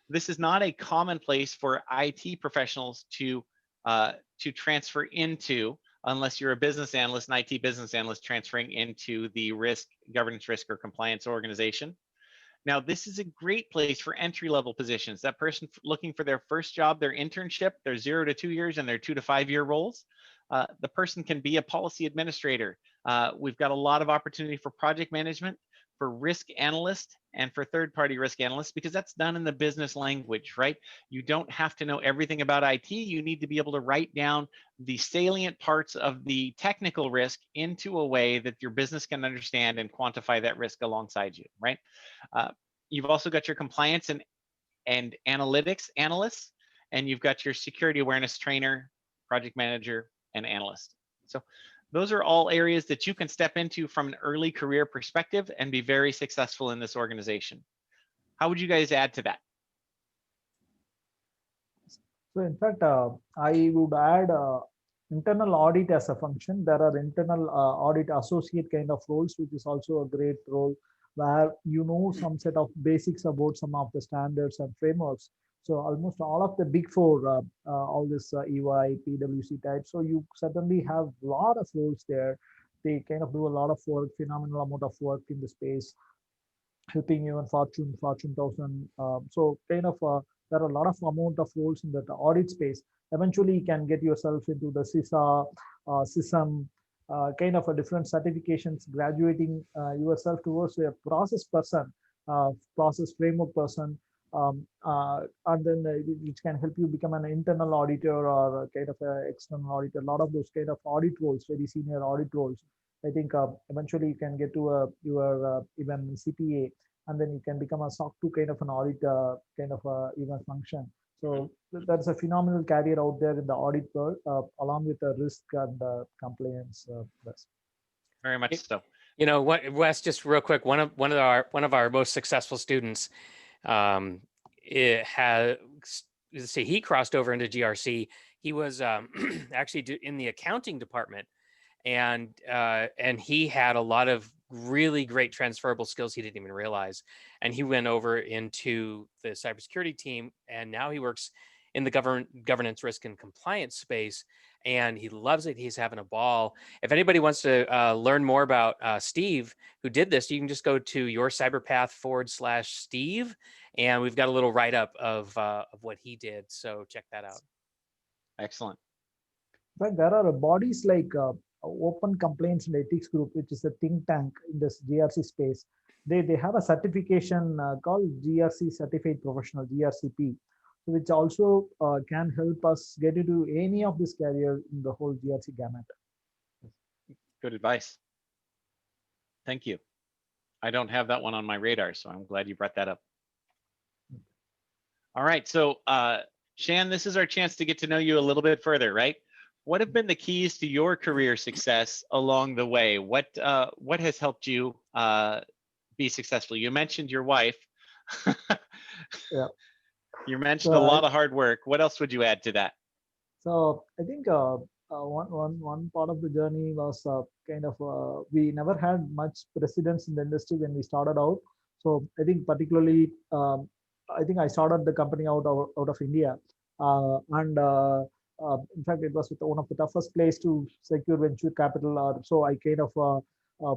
This is not a commonplace for IT professionals to transfer into, unless you're a business analyst, an IT business analyst transferring into the risk, governance, risk, or compliance organization. Now, this is a great place for entry-level positions. That person looking for their first job, their internship, their 0 to 2 years, and their 2 to 5 year roles. The person can be a policy administrator. We've got a lot of opportunity for project management, for risk analyst, and for third-party risk analyst, because that's done in the business language, right? You don't have to know everything about IT. You need to be able to write down the salient parts of the technical risk into a way that your business can understand and quantify that risk alongside you, right? You've also got your compliance and analytics analysts, and you've got your security awareness trainer, project manager, and analyst. So those are all areas that you can step into from an early career perspective and be very successful in this organization. How would you guys add to that? So in fact, I would add internal audit as a function. There are internal audit associate kind of roles, which is also a great role, where you know some set of basics about some of the standards and frameworks. So almost all of the big four, all this EY, PwC type. So you certainly have a lot of roles there. They kind of do a lot of work, phenomenal amount of work in the space, helping even Fortune 1000. So kind of there are a lot of amount of roles in that audit space. Eventually, you can get yourself into the CISA, CISM, kind of a different certifications, graduating yourself towards a process person, process framework person, and then which can help you become an internal auditor or a kind of an external auditor. A lot of those kind of audit roles, very senior audit roles. I think eventually you can get to your even CPA, and then you can become a SOC 2 kind of an audit kind of even function. So that's a phenomenal career out there in the audit world, along with the risk and compliance. Very much so. You know what, Wes? Just real quick, one of our most successful students, he crossed over into GRC. He was actually in the accounting department, and he had a lot of really great transferable skills he didn't even realize. And he went over into the cybersecurity team, and now he works in the governance, risk, and compliance space, and he loves it. He's having a ball. If anybody wants to learn more about Steve, who did this, you can just go to yourcyberpath.com/Steve, and we've got a little write-up of what he did. So check that out. Excellent. But there are bodies like Open Complaints and Ethics Group, which is a think tank in this GRC space. They have a certification called GRC Certified Professional, GRCP, which also can help us get into any of this career in the whole GRC gamut. Good advice. Thank you. I don't have that one on my radar, so I'm glad you brought that up. All right, so Shan, this is our chance to get to know you a little bit further, right? What have been the keys to your career success along the way? What has helped you be successful? You mentioned your wife. Yeah. You mentioned a lot of hard work. What else would you add to that? So I think one part of the journey was kind of we never had much precedence in the industry when we started out. So I think particularly I think I started the company out of India, and in fact it was one of the toughest place to secure venture capital. So I kind of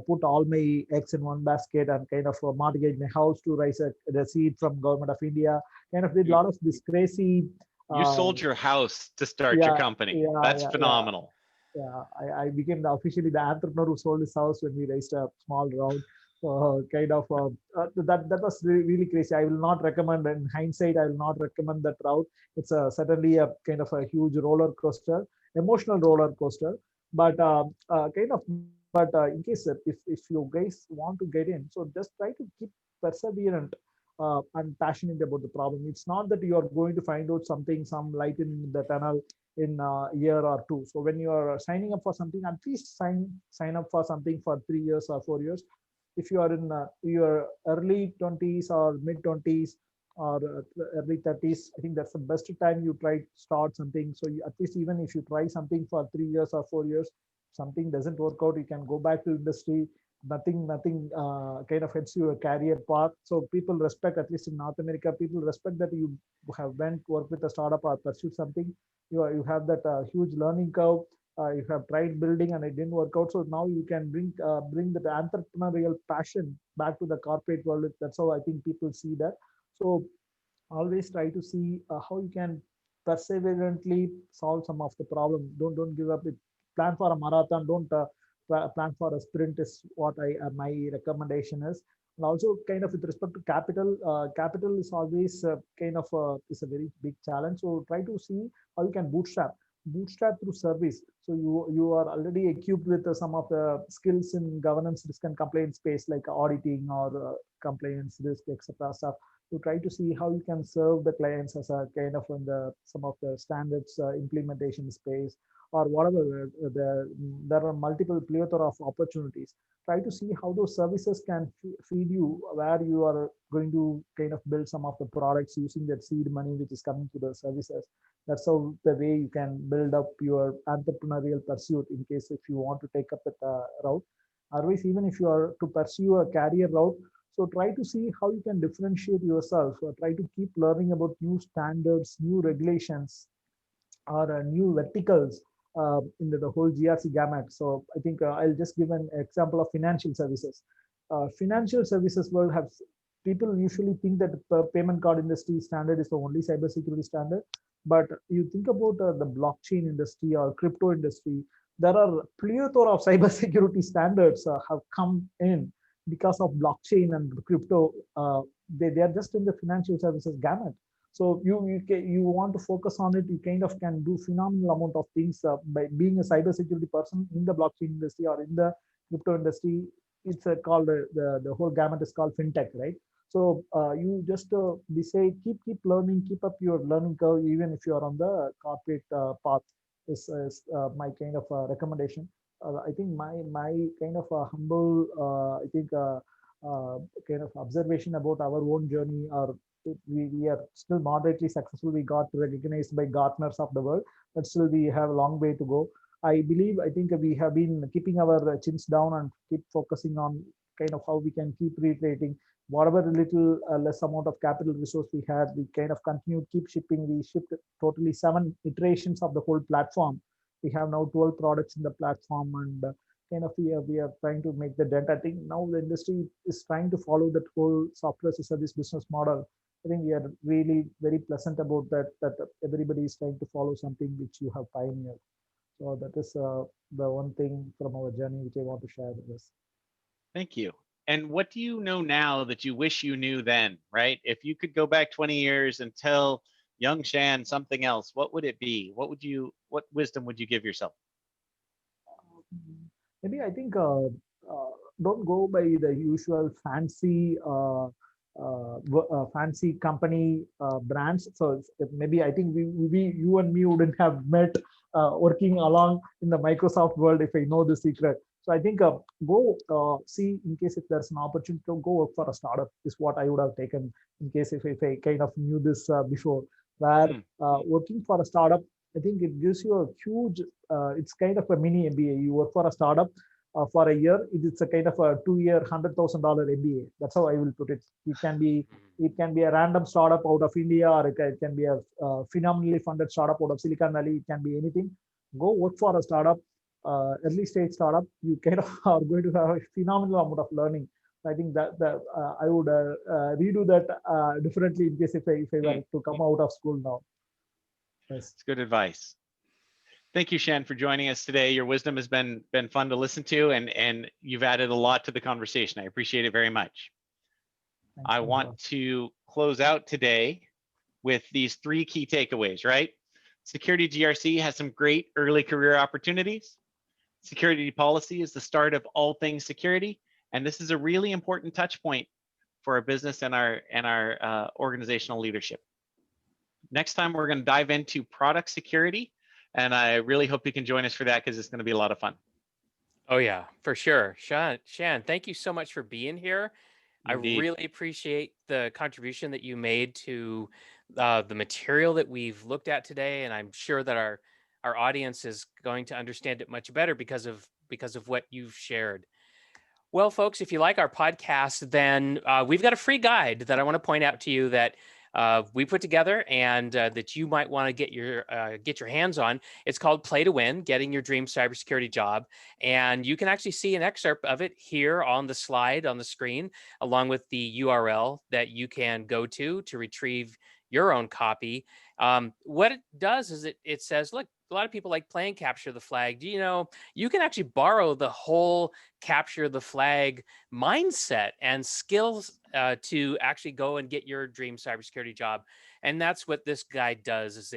put all my eggs in one basket and kind of mortgage my house to raise a seed from government of India. Kind of did a lot of this crazy. You sold your house to start your company. That's phenomenal. yeah, I became officially the entrepreneur who sold his house when we raised a small round. That was really crazy. I will not recommend, in hindsight, I will not recommend that route. It's certainly a kind of a huge roller coaster, emotional roller coaster. But in case if you guys want to get in, so just try to keep perseverant and passionate about the problem. It's not that you are going to find out something, some light in the tunnel in a year or two. So when you are signing up for something, at least sign up for something for 3 years or 4 years. If you are in your early 20s or mid 20s or early 30s, I think that's the best time you try to start something. So at least even if you try something for 3 years or 4 years, something doesn't work out, you can go back to industry. Nothing kind of hits you a career path. So people respect, at least in North America, people respect that you have went work with a startup or pursued something. You have that huge learning curve. You have tried building and it didn't work out. So now you can bring that entrepreneurial passion back to the corporate world. That's how I think people see that. So always try to see how you can perseverantly solve some of the problem. Don't give up. Plan for a marathon. Don't plan for a sprint. Is what my recommendation is. And also, kind of with respect to capital, capital is always is a very big challenge. So try to see how you can bootstrap through service. So you are already equipped with some of the skills in governance, risk and compliance space, like auditing or compliance risk, etc. stuff, to try to see how you can serve the clients as a kind of in the some of the standards implementation space or whatever. There are multiple plethora of opportunities. Try to see how those services can feed you, where you are going to kind of build some of the products using that seed money which is coming to the services. That's how the way you can build up your entrepreneurial pursuit in case if you want to take up that route. Otherwise, even if you are to pursue a career route, so try to see how you can differentiate yourself. Try to keep learning about new standards, new regulations, or new verticals in the whole GRC gamut. So I think I'll just give an example of financial services. Financial services world have people usually think that the payment card industry standard is the only cybersecurity standard. But you think about the blockchain industry or crypto industry, there are plethora of cybersecurity standards have come in because of blockchain and crypto. They are just in the financial services gamut. So you want to focus on it. You kind of can do phenomenal amount of things by being a cybersecurity person in the blockchain industry or in the crypto industry. It's called the whole gamut is called fintech, right? So you just we say keep learning, keep up your learning curve, even if you are on the corporate path. Is my kind of recommendation. I think my kind of humble I think kind of observation about our own journey, or we are still moderately successful. We got recognized by Gartners of the world, but still we have a long way to go. I think we have been keeping our chins down and keep focusing on kind of how we can keep reiterating whatever little less amount of capital resource we had. We kind of continued, keep shipping. We shipped totally 7 iterations of the whole platform. We have now 12 products in the platform, and kind of we are trying to make the dent. I think now the industry is trying to follow that whole software as a service business model. I think we are really very pleasant about that everybody is trying to follow something which you have pioneered. So that is the one thing from our journey which I want to share with us. Thank you. And what do you know now that you wish you knew then, right? If you could go back 20 years and tell young Shan something else, what would it be? What wisdom would you give yourself? Maybe I think don't go by the usual fancy company brands. So maybe I think you and me wouldn't have met working along in the Microsoft world if I know the secret. So I think go see in case if there's an opportunity to go work for a startup is what I would have taken in case if I kind of knew this before. Where working for a startup, I think it gives you a huge. It's kind of a mini MBA. You work for a startup for a year. It's a kind of a 2-year, $100,000 MBA. That's how I will put it. It can be a random startup out of India, or it can be a phenomenally funded startup out of Silicon Valley. It can be anything. Go work for a startup, early stage startup. You kind of are going to have a phenomenal amount of learning. I think that I would redo that differently in case if I were to come out of school now. Yes. It's good advice. Thank you, Shan, for joining us today. Your wisdom has been fun to listen to, and you've added a lot to the conversation. I appreciate it very much. Thanks, I thanks, want to close out today with these 3 key takeaways, right? Security GRC has some great early career opportunities. Security policy is the start of all things security, and this is a really important touch point for our business and our organizational leadership. Next time, we're going to dive into product security, and I really hope you can join us for that because it's going to be a lot of fun. Oh yeah, for sure. Shan, thank you so much for being here. Indeed. I really appreciate the contribution that you made to the material that we've looked at today, and I'm sure that our audience is going to understand it much better because of what you've shared. Well, folks, if you like our podcast, then we've got a free guide that I want to point out to you that we put together and that you might want to get your hands on. It's called Play to Win: Getting Your Dream Cybersecurity Job. And you can actually see an excerpt of it here on the slide on the screen, along with the URL that you can go to retrieve your own copy. What it does is it says, look, a lot of people like playing capture the flag. Do you know you can actually borrow the whole capture the flag mindset and skills to actually go and get your dream cybersecurity job? And that's what this guide does. Is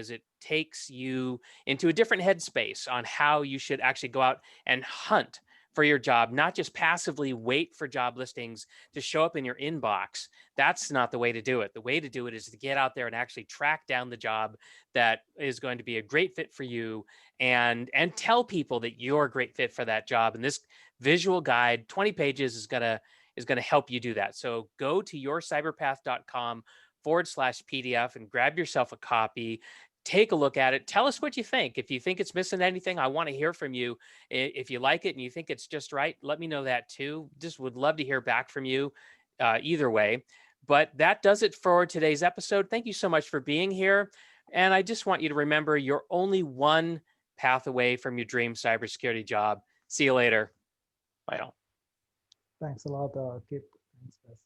it takes you into a different headspace on how you should actually go out and hunt for your job, not just passively wait for job listings to show up in your inbox. That's not the way to do it. The way to do it is to get out there and actually track down the job that is going to be a great fit for you, and tell people that you're a great fit for that job. And this visual guide, 20 pages, is gonna help you do that. So go to yourcyberpath.com/PDF and grab yourself a copy. Take a look at it. Tell us what you think. If you think it's missing anything, I want to hear from you. If you like it and you think it's just right, let me know that too. Just would love to hear back from you either way. But that does it for today's episode. Thank you so much for being here. And I just want you to remember, you're only one path away from your dream cybersecurity job. See you later. Bye all. Thanks a lot, Kip. Thanks, guys.